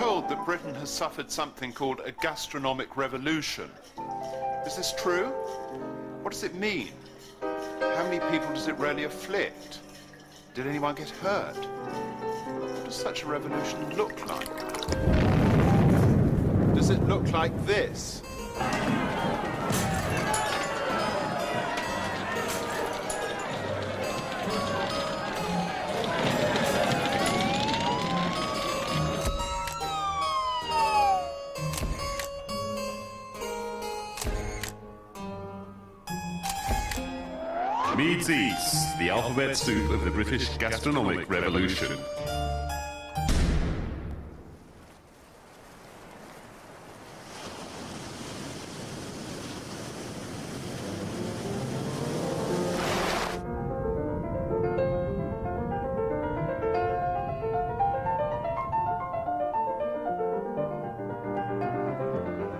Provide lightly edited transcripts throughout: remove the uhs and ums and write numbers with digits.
told that Britain has suffered something called a gastronomic revolution. Is this true? What does it mean? How many people does it really afflict? Did anyone get hurt? What does such a revolution look like? Does it look like this? Meades, the alphabet soup of the British gastronomic revolution.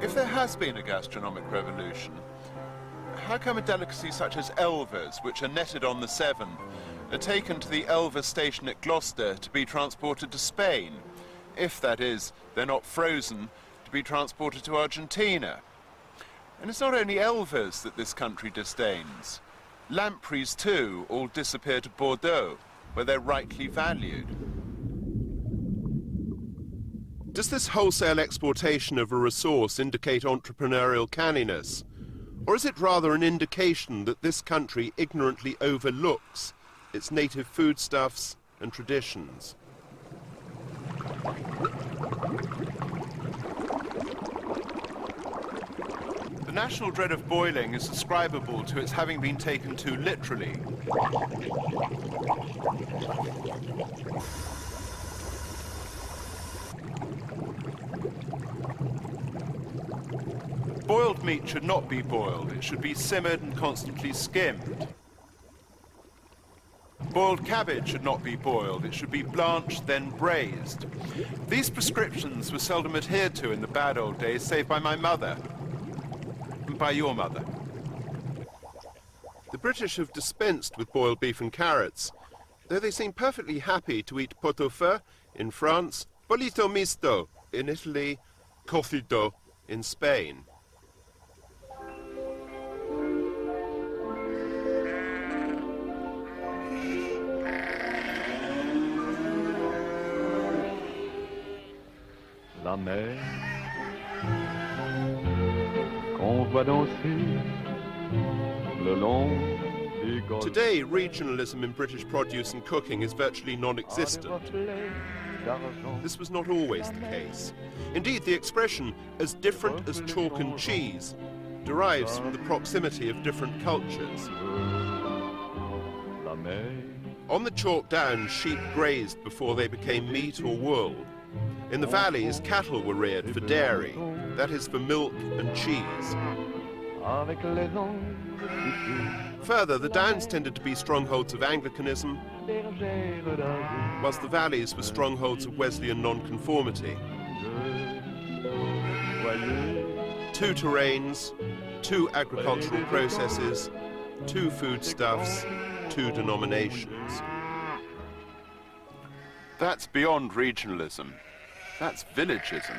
If there has been a gastronomic revolution, how come a delicacy such as elvers, which are netted on the Severn, are taken to the Elver station at Gloucester to be transported to Spain? If, that is, they're not frozen, to be transported to Argentina. And it's not only elvers that this country disdains. Lampreys, too, all disappear to Bordeaux, where they're rightly valued. Does this wholesale exportation of a resource indicate entrepreneurial canniness? Or is it rather an indication that this country ignorantly overlooks its native foodstuffs and traditions? The national dread of boiling is ascribable to its having been taken too literally. Boiled meat should not be boiled. It should be simmered and constantly skimmed. Boiled cabbage should not be boiled. It should be blanched, then braised. These prescriptions were seldom adhered to in the bad old days, save by my mother. And by your mother. The British have dispensed with boiled beef and carrots, though they seem perfectly happy to eat pot-au-feu in France, bollito misto in Italy, cocido in Spain. La mer qu'on voit danser le long des golfes. Today, regionalism in British produce and cooking is virtually non-existent. This was not always the case. Indeed, the expression "as different as chalk and cheese" derives from the proximity of different cultures. On the chalk downs, sheep grazed before they became meat or wool. In the valleys, cattle were reared for dairy, that is, for milk and cheese. Further, the downs tended to be strongholds of Anglicanism, whilst the valleys were strongholds of Wesleyan nonconformity. Two terrains, two agricultural processes, two foodstuffs, two denominations. That's beyond regionalism. That's villagism.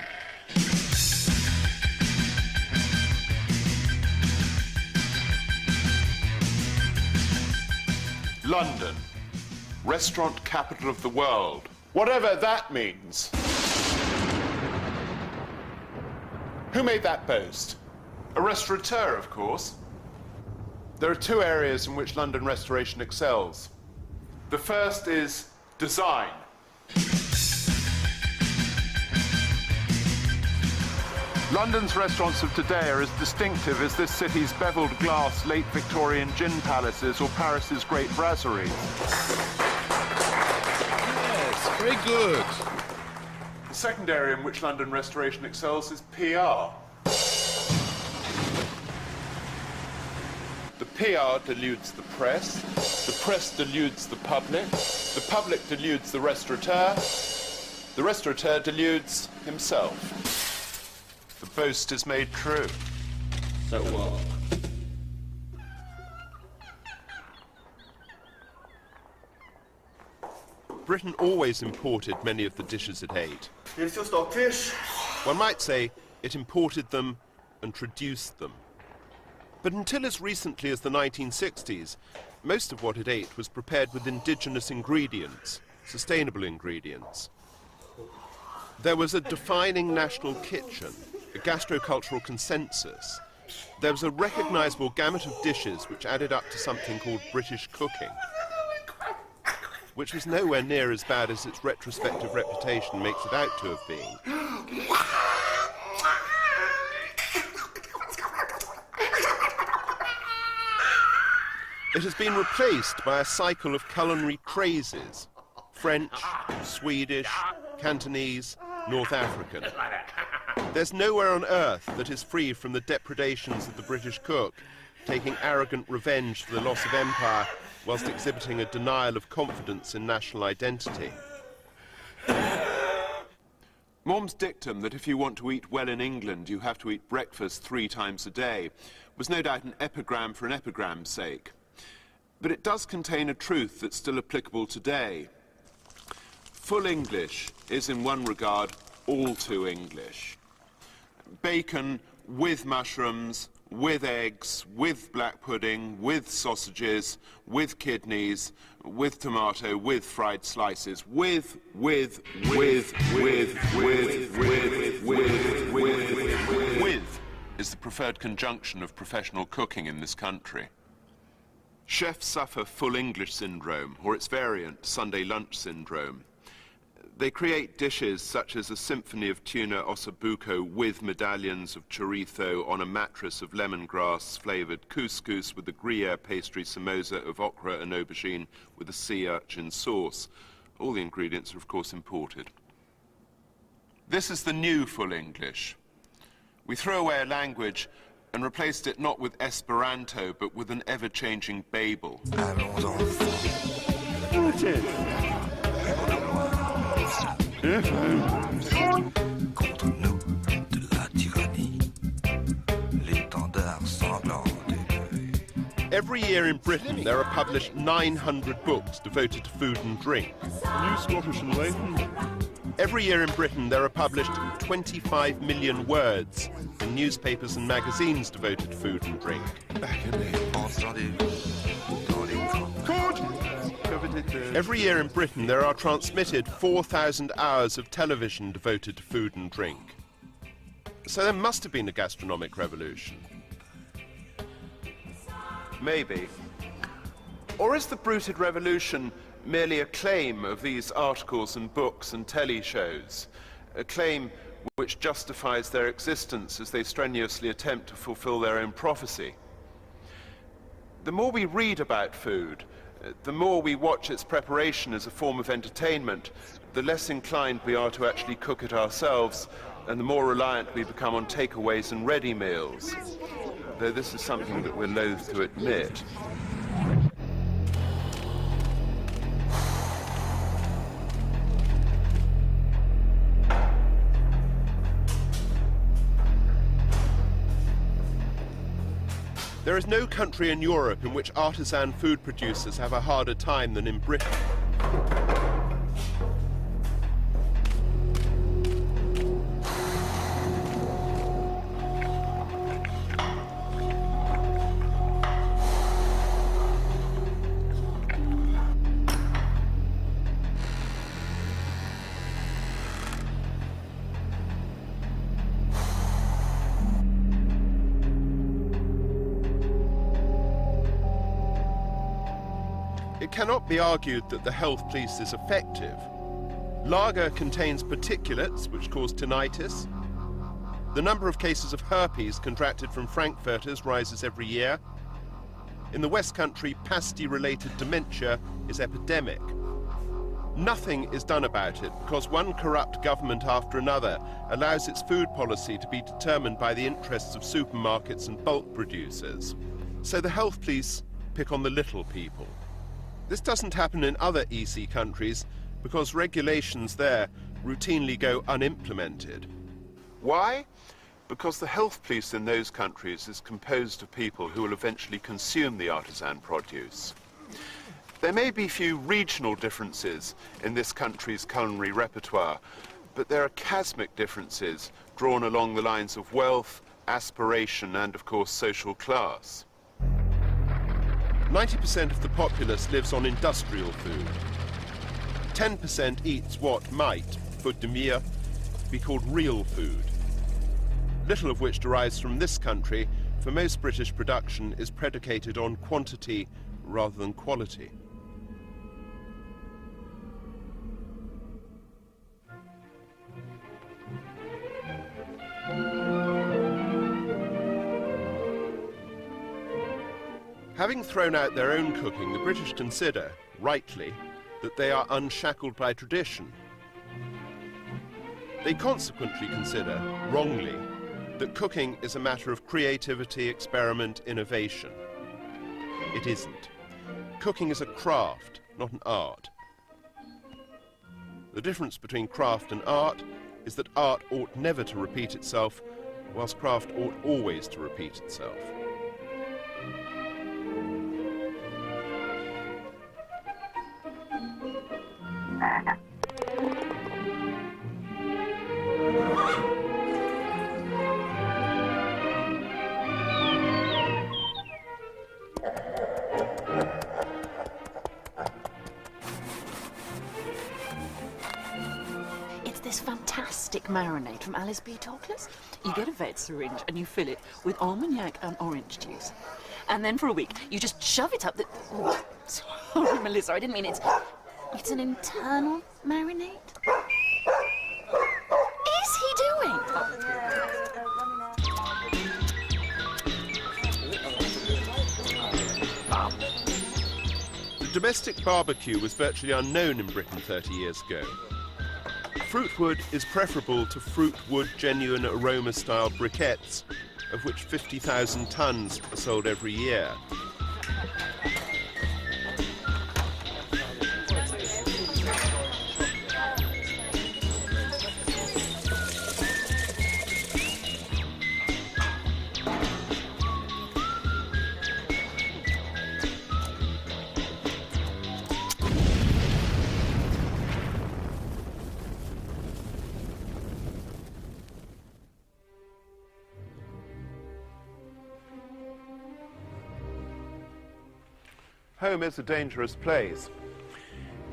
London, restaurant capital of the world, whatever that means. Who made that boast? A restaurateur, of course. There are two areas in which London restoration excels. The first is design. London's restaurants of today are as distinctive as this city's beveled glass late Victorian gin palaces or Paris's great brasseries. Yes, very good. The second area in which London restoration excels is PR. The PR deludes the press deludes the public deludes the restaurateur deludes himself. The boast is made true. So what? Britain always imported many of the dishes it ate. Here's your stockfish. One might say it imported them and traduced them. But until as recently as the 1960s, most of what it ate was prepared with indigenous ingredients, sustainable ingredients. There was a defining national kitchen, a gastrocultural consensus. There was a recognisable gamut of dishes which added up to something called British cooking, which was nowhere near as bad as its retrospective reputation makes it out to have been. It has been replaced by a cycle of culinary crazes: French, Swedish, Cantonese, North African. There's nowhere on earth that is free from the depredations of the British cook, taking arrogant revenge for the loss of empire whilst exhibiting a denial of confidence in national identity. Mom's dictum that if you want to eat well in England, you have to eat breakfast 3 times a day was no doubt an epigram for an epigram's sake. But it does contain a truth that's still applicable today. Full English is in one regard all too English. Bacon with mushrooms, with eggs, with black pudding, with sausages, with kidneys, with tomato, with fried slices, with is the preferred conjunction of professional cooking in this country. Chefs suffer full English syndrome, or its variant, Sunday lunch syndrome. They create dishes such as a symphony of tuna ossobuco with medallions of chorizo on a mattress of lemongrass-flavoured couscous with a Gruyere pastry samosa of okra and aubergine with a sea urchin sauce. All the ingredients are, of course, imported. This is the new full English. We threw away a language and replaced it not with Esperanto, but with an ever-changing Babel. Every year in Britain, there are published 900 books devoted to food and drink. New Scottish Enlightenment. Every year in Britain, there are published 25 million words in newspapers and magazines devoted to food and drink. Every year in Britain, there are transmitted 4,000 hours of television devoted to food and drink. So there must have been a gastronomic revolution. Maybe. Or is the bruited revolution merely a claim of these articles and books and telly shows? A claim which justifies their existence as they strenuously attempt to fulfill their own prophecy. The more we read about food, the more we watch its preparation as a form of entertainment, the less inclined we are to actually cook it ourselves, and the more reliant we become on takeaways and ready meals, though this is something that we're loath to admit. There is no country in Europe in which artisan food producers have a harder time than in Britain. It cannot be argued that the health police is effective. Lager contains particulates which cause tinnitus. The number of cases of herpes contracted from Frankfurters rises every year. In the West Country, pasty-related dementia is epidemic. Nothing is done about it because one corrupt government after another allows its food policy to be determined by the interests of supermarkets and bulk producers. So the health police pick on the little people. This doesn't happen in other EC countries because regulations there routinely go unimplemented. Why? Because the health police in those countries is composed of people who will eventually consume the artisan produce. There may be few regional differences in this country's culinary repertoire, but there are chasmic differences drawn along the lines of wealth, aspiration, and of course social class. 90% of the populace lives on industrial food. 10% eats what might, faute de mieux, be called real food. Little of which derives from this country, for most British production is predicated on quantity rather than quality. Having thrown out their own cooking, the British consider, rightly, that they are unshackled by tradition. They consequently consider, wrongly, that cooking is a matter of creativity, experiment, innovation. It isn't. Cooking is a craft, not an art. The difference between craft and art is that art ought never to repeat itself, whilst craft ought always to repeat itself. It's this fantastic marinade from Alice B. Talkless. You get a vet syringe and you fill it with Armagnac and orange juice. And then for a week, you just shove it up the... Oh, sorry, Melissa, I didn't mean it. It's an internal marinade. Is he doing? The domestic barbecue was virtually unknown in Britain 30 years ago. Fruitwood is preferable to fruitwood genuine aroma-style briquettes, of which 50,000 tons are sold every year. Home is a dangerous place.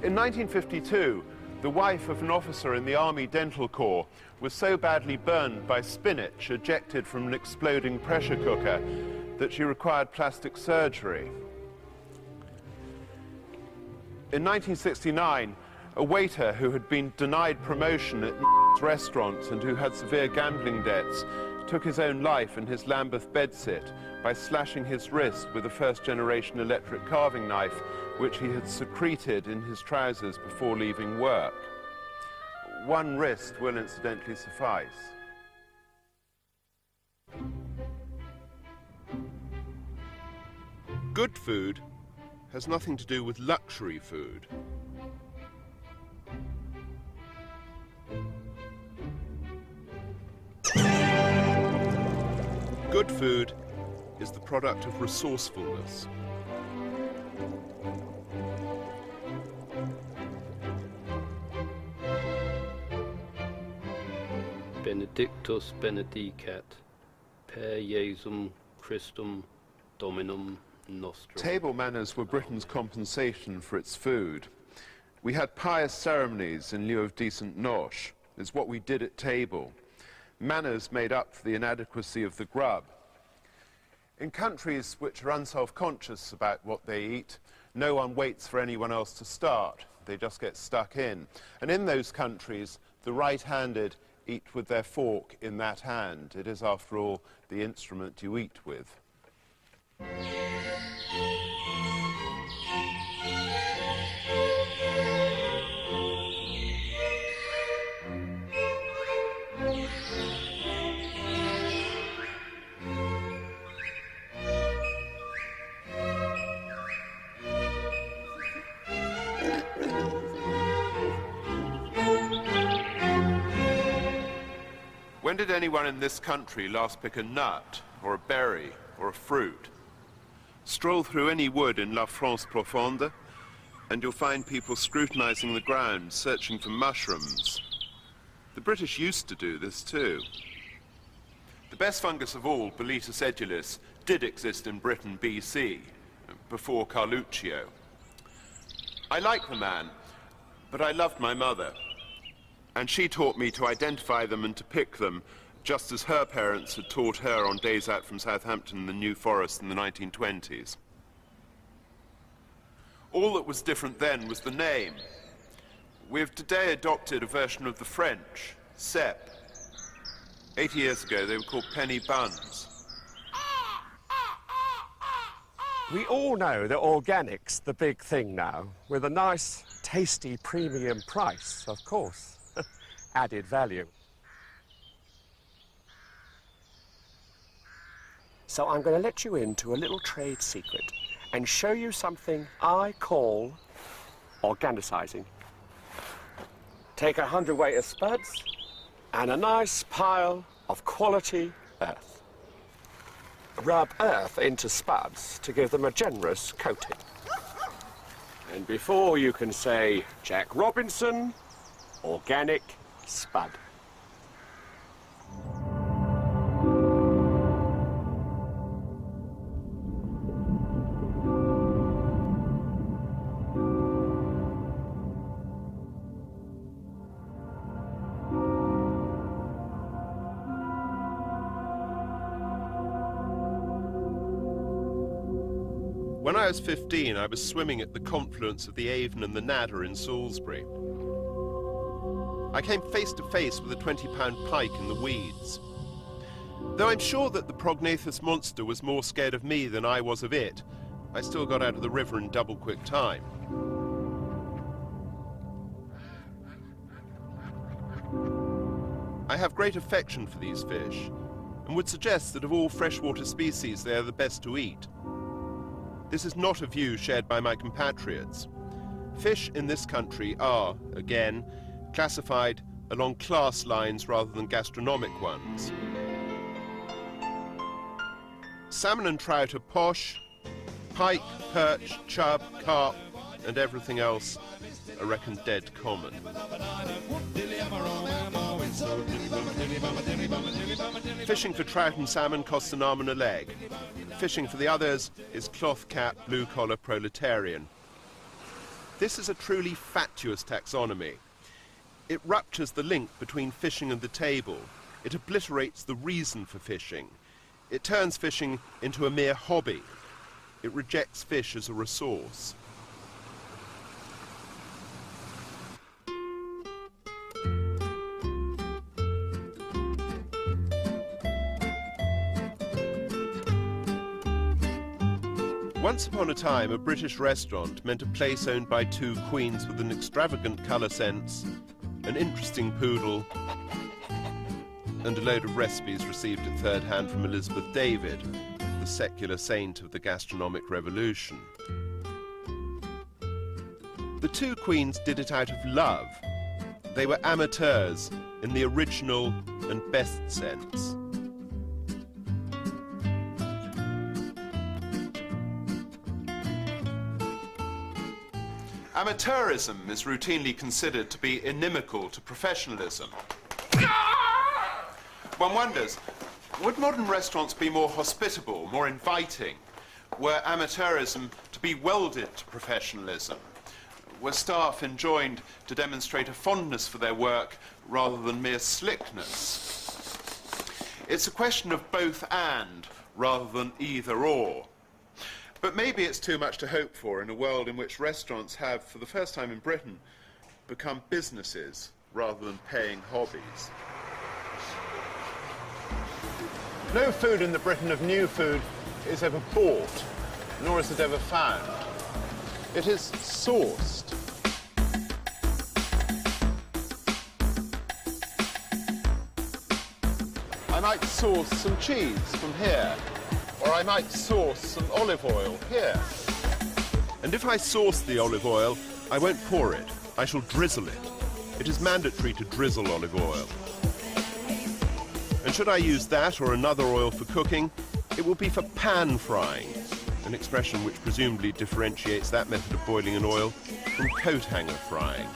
In 1952, the wife of an officer in the Army Dental Corps was so badly burned by spinach ejected from an exploding pressure cooker that she required plastic surgery. In 1969, a waiter who had been denied promotion at restaurants and who had severe gambling debts took his own life in his Lambeth bedsit by slashing his wrist with a first-generation electric carving knife which he had secreted in his trousers before leaving work. One wrist will incidentally suffice. Good food has nothing to do with luxury food. Good food is the product of resourcefulness. Benedictus benedicat per Jesum Christum Dominum nostrum. Table manners were Britain's compensation for its food. We had pious ceremonies in lieu of decent nosh. It's what we did at table. Manners made up for the inadequacy of the grub. In countries which are unself-conscious about what they eat, no one waits for anyone else to start. They just get stuck in. And in those countries, the right-handed eat with their fork in that hand. It is, after all, the instrument you eat with. When did anyone in this country last pick a nut, or a berry, or a fruit? Stroll through any wood in La France Profonde, and you'll find people scrutinizing the ground, searching for mushrooms. The British used to do this too. The best fungus of all, Boletus edulis, did exist in Britain BC, before Carluccio. I like the man, but I loved my mother, and she taught me to identify them and to pick them, just as her parents had taught her on days out from Southampton in the New Forest in the 1920s. All that was different then was the name. We have today adopted a version of the French, cep. 80 years ago, they were called penny buns. We all know that organic's the big thing now, with a nice, tasty premium price, of course. Added value. So I'm going to let you into a little trade secret and show you something I call organicising. Take 100 weight of spuds and a nice pile of quality earth. Rub earth into spuds to give them a generous coating. And before you can say Jack Robinson, organic spud. When I was 15, I was swimming at the confluence of the Avon and the Nadder in Salisbury. I came face to face with a 20-pound pike in the weeds. Though I'm sure that the prognathous monster was more scared of me than I was of it, I still got out of the river in double-quick time. I have great affection for these fish, and would suggest that of all freshwater species they are the best to eat. This is not a view shared by my compatriots. Fish in this country are, again, classified along class lines rather than gastronomic ones. Salmon and trout are posh, pike, perch, chub, carp, and everything else are reckoned dead common. Fishing for trout and salmon costs an arm and a leg. Fishing for the others is cloth-cap, blue-collar proletarian. This is a truly fatuous taxonomy. It ruptures the link between fishing and the table. It obliterates the reason for fishing. It turns fishing into a mere hobby. It rejects fish as a resource. Once upon a time, a British restaurant meant a place owned by two queens with an extravagant colour sense, an interesting poodle, and a load of recipes received at third hand from Elizabeth David, the secular saint of the gastronomic revolution. The two queens did it out of love. They were amateurs in the original and best sense. Amateurism is routinely considered to be inimical to professionalism. One wonders, would modern restaurants be more hospitable, more inviting, were amateurism to be welded to professionalism? Were staff enjoined to demonstrate a fondness for their work rather than mere slickness? It's a question of both and rather than either or. But maybe it's too much to hope for in a world in which restaurants have, for the first time in Britain, become businesses rather than paying hobbies. No food in the Britain of new food is ever bought, nor is it ever found. It is sourced. I might source some cheese from here, or I might source some olive oil here. And if I source the olive oil, I won't pour it. I shall drizzle it. It is mandatory to drizzle olive oil. And should I use that or another oil for cooking, it will be for pan frying. an expression which presumably differentiates that method of boiling an oil from coat hanger frying.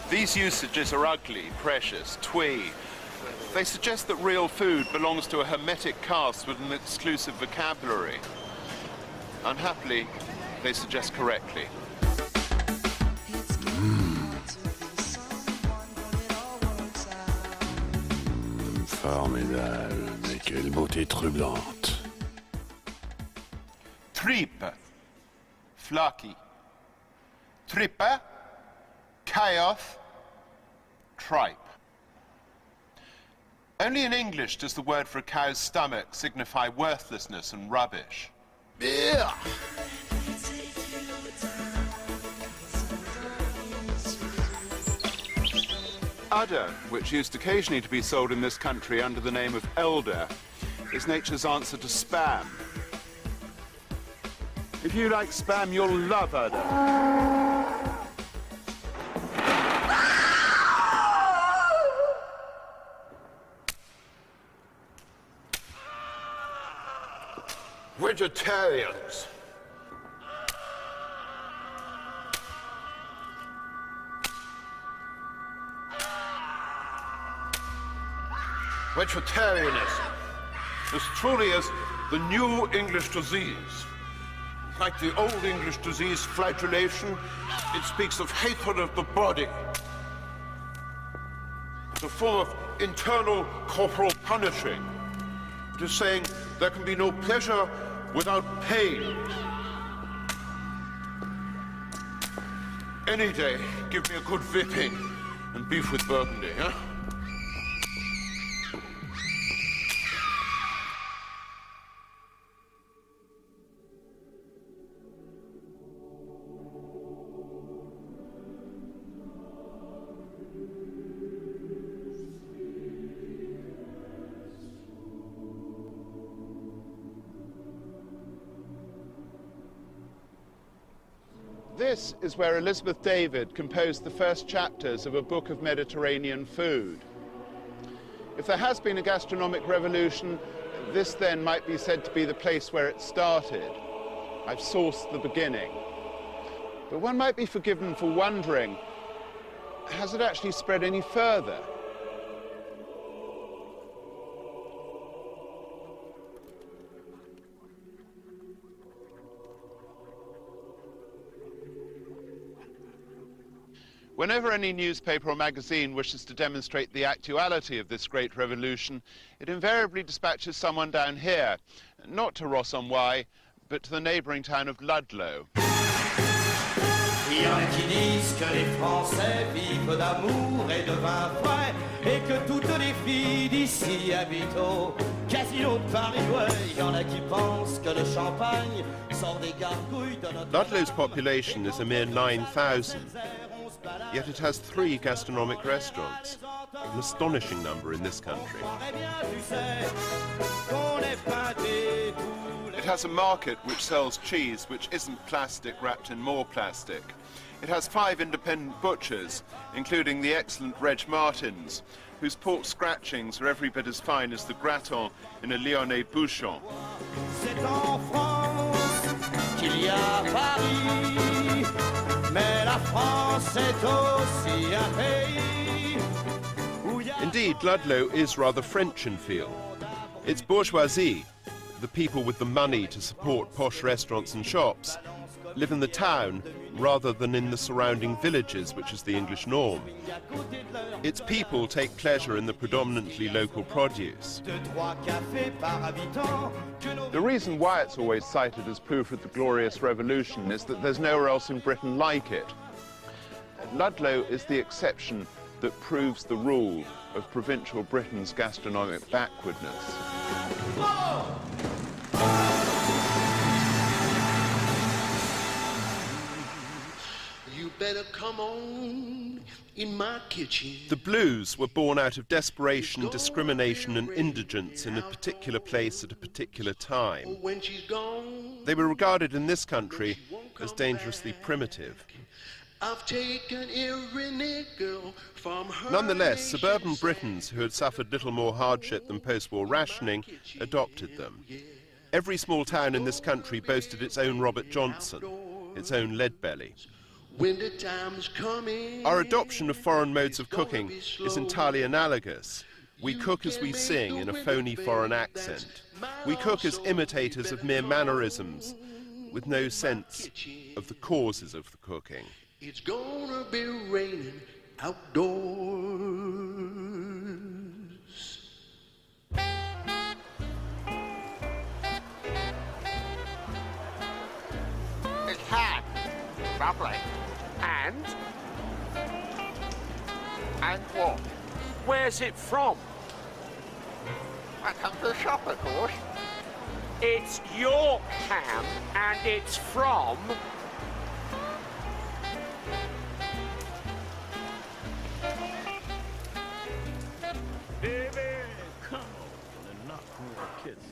These usages are ugly, precious, twee. They suggest that real food belongs to a hermetic caste with an exclusive vocabulary. Unhappily, they suggest correctly. Formidable, mais quelle beauté troublante. Tripe, flaky. Trippe, chaos, tripe. Only in English does the word for a cow's stomach signify worthlessness and rubbish. Yeah. Udder, which used occasionally to be sold in this country under the name of elder, is nature's answer to spam. If you like spam, you'll love udder. Vegetarians. Vegetarianism as truly as the new English disease. Like the old English disease flagellation, it speaks of hatred of the body. It's a form of internal corporal punishing. It is saying there can be no pleasure without pain. Any day, give me a good whipping and beef with burgundy, huh? This is where Elizabeth David composed the first chapters of a book of Mediterranean food. If there has been a gastronomic revolution, this then might be said to be the place where it started. I've sourced the beginning. But one might be forgiven for wondering, has it actually spread any further? Whenever any newspaper or magazine wishes to demonstrate the actuality of this great revolution, it invariably dispatches someone down here, not to Ross-on-Wye, but to the neighbouring town of Ludlow. Il y en a qui disent que les Français vivent d'amour et de vin frais et que toutes les filles d'ici habitent au casino de Paris. Ouais, il y en a qui pensent que le champagne sort des gargouilles de notre... Ludlow's population is a mere 9,000, yet it has 3 gastronomic restaurants, an astonishing number in this country. It has a market which sells cheese which isn't plastic wrapped in more plastic. It has 5 independent butchers, including the excellent Reg Martins, whose pork scratchings are every bit as fine as the gratin in a Lyonnais bouchon. C'est en France qu'il y a Paris, mais la France est aussi un pays où il y a... Indeed, Ludlow is rather French in feel. Its bourgeoisie, the people with the money to support posh restaurants and shops, live in the town rather than in the surrounding villages, which is the English norm. Its people take pleasure in the predominantly local produce. The reason why it's always cited as proof of the glorious revolution is that there's nowhere else in Britain like it. Ludlow is the exception that proves the rule of provincial Britain's gastronomic backwardness. You better come on in my kitchen. The blues were born out of desperation, discrimination and indigence in a particular place at a particular time. When she's gone, They were regarded in this country as dangerously primitive. I've taken every nickel from her. Nonetheless, suburban Britons who had suffered little more hardship than post-war rationing adopted them. Every small town in this country boasted its own Robert Johnson, its own Leadbelly. Winter time's coming. Our adoption of foreign modes of cooking is entirely analogous. We cook as we sing in a phony foreign accent. We cook as imitators of mere mannerisms, with no sense of the causes of the cooking. It's gonna be raining outdoors. It's ham. Lovely. And what? Where's it from? I come to the shop, of course. It's York ham, and it's from... Baby, come on and knock me a kiss.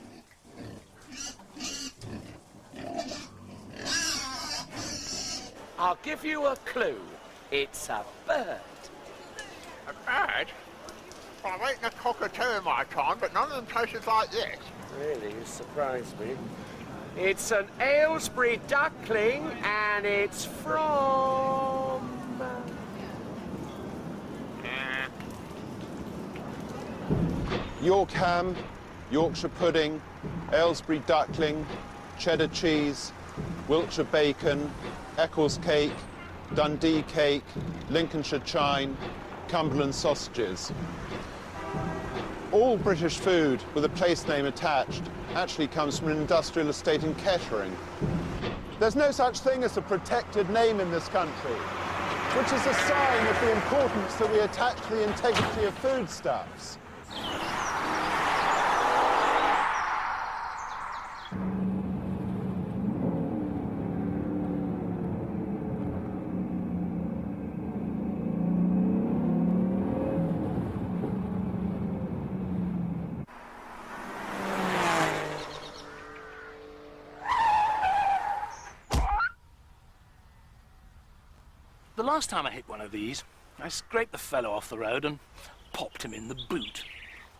I'll give you a clue. It's a bird. A bird? Well, I've eaten a cockatoo in my time, but none of them tasted like this. Really, you surprised me. It's an Aylesbury duckling, and it's from... York ham, Yorkshire pudding, Aylesbury duckling, cheddar cheese, Wiltshire bacon, Eccles cake, Dundee cake, Lincolnshire chine, Cumberland sausages. All British food with a place name attached actually comes from an industrial estate in Kettering. There's no such thing as a protected name in this country, which is a sign of the importance that we attach to the integrity of foodstuffs. The last time I hit one of these, I scraped the fellow off the road and popped him in the boot,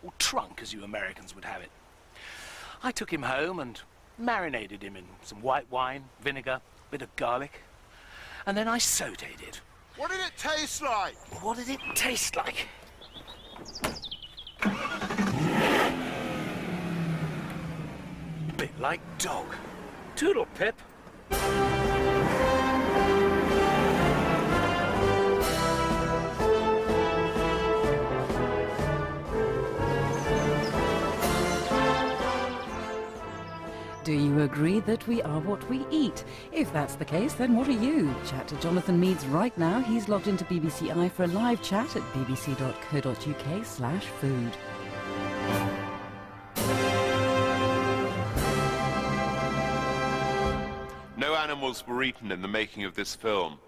or trunk as you Americans would have it. I took him home and marinated him in some white wine, vinegar, a bit of garlic, and then I sautéed it. What did it taste like? What did it taste like? Bit like dog. Toodle pip. Do you agree that we are what we eat? If that's the case, then what are you? Chat to Jonathon Meades right now. He's logged into BBC I for a live chat at bbc.co.uk/food. No animals were eaten in the making of this film.